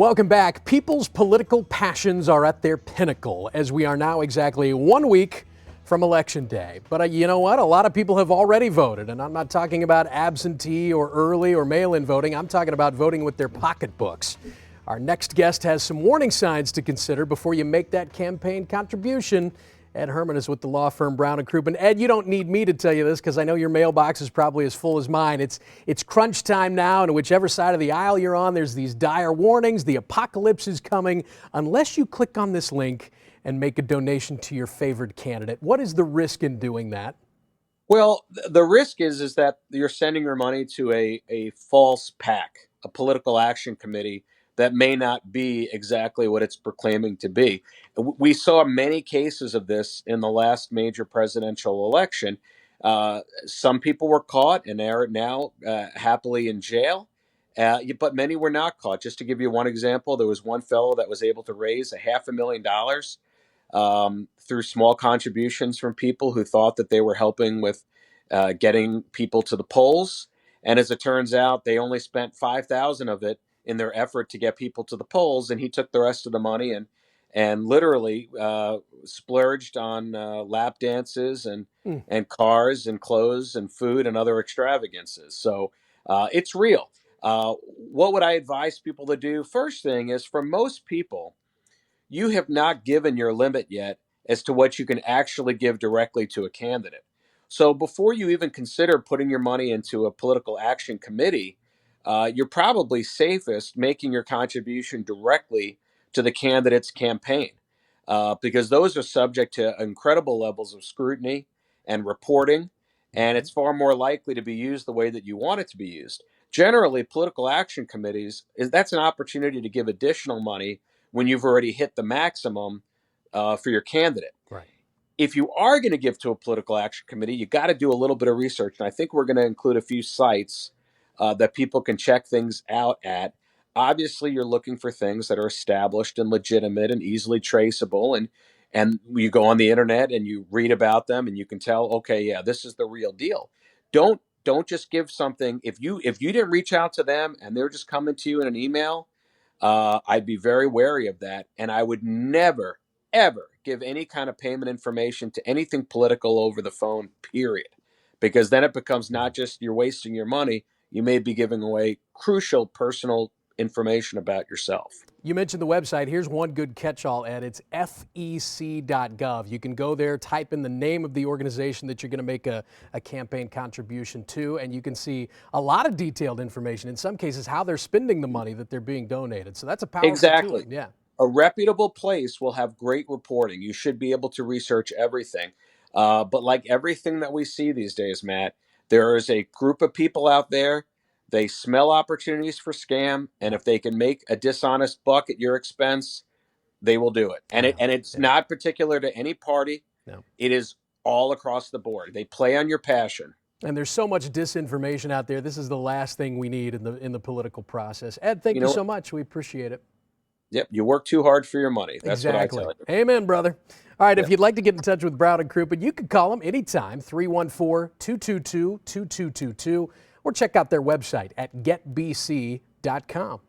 Welcome back. People's political passions are at their pinnacle as we are now exactly 1 week from Election Day. But you know what? A lot of people have already voted, and I'm not talking about absentee or early or mail-in voting. I'm talking about voting with their pocketbooks. Our next guest has some warning signs to consider before you make that campaign contribution. Ed Herman is with the law firm Brown & Crouppen. Ed, you don't need me to tell you this because I know your mailbox is probably as full as mine. It's crunch time now, and whichever side of the aisle you're on, there's these dire warnings. The apocalypse is coming unless you click on this link and make a donation to your favorite candidate. What is the risk in doing that? Well, the risk is that you're sending your money to a false PAC, a political action committee that may not be exactly what it's proclaiming to be. We saw many cases of this in the last major presidential election. Some people were caught and are now happily in jail, but many were not caught. Just to give you one example, there was one fellow that was able to raise $500,000 through small contributions from people who thought that they were helping with getting people to the polls. And as it turns out, they only spent 5,000 of it in their effort to get people to the polls, and he took the rest of the money and literally splurged on lap dances and cars and clothes and food and other extravagances. So it's real. What would I advise people to do? First thing is, for most people, you have not given your limit yet as to what you can actually give directly to a candidate. So before you even consider putting your money into a political action committee, you're probably safest making your contribution directly to the candidate's campaign, because those are subject to incredible levels of scrutiny and reporting, and it's far more likely to be used the way that you want it to be used. Generally, political action committees, that's an opportunity to give additional money when you've already hit the maximum for your candidate. Right. If you are going to give to a political action committee, you got to do a little bit of research. And I think we're going to include a few sites that people can check things out at. Obviously, you're looking for things that are established and legitimate and easily traceable. And you go on the internet and you read about them and you can tell, okay, yeah, this is the real deal. Don't just give something. If you didn't reach out to them and they're just coming to you in an email, I'd be very wary of that. And I would never, ever give any kind of payment information to anything political over the phone, period. Because then it becomes not just you're wasting your money, you may be giving away crucial personal information about yourself. You mentioned the website. Here's one good catch-all, Ed. It's fec.gov. You can go there, type in the name of the organization that you're going to make a campaign contribution to, and you can see a lot of detailed information, in some cases, how they're spending the money that they're being donated. So that's a powerful Exactly. tool. Yeah. A reputable place will have great reporting. You should be able to research everything. But like everything that we see these days, Matt, there is a group of people out there. They smell opportunities for scam, and if they can make a dishonest buck at your expense, they will do it. And it's not particular to any party. No. It is all across the board. They play on your passion. And there's so much disinformation out there. This is the last thing we need in the political process. Ed, thank you so much. We appreciate it. Yep, you work too hard for your money. That's exactly. what I tell you. Amen, brother. All right, if you'd like to get in touch with Brown & Crouppen, you can call them anytime, 314-222-2222, or check out their website at getbc.com.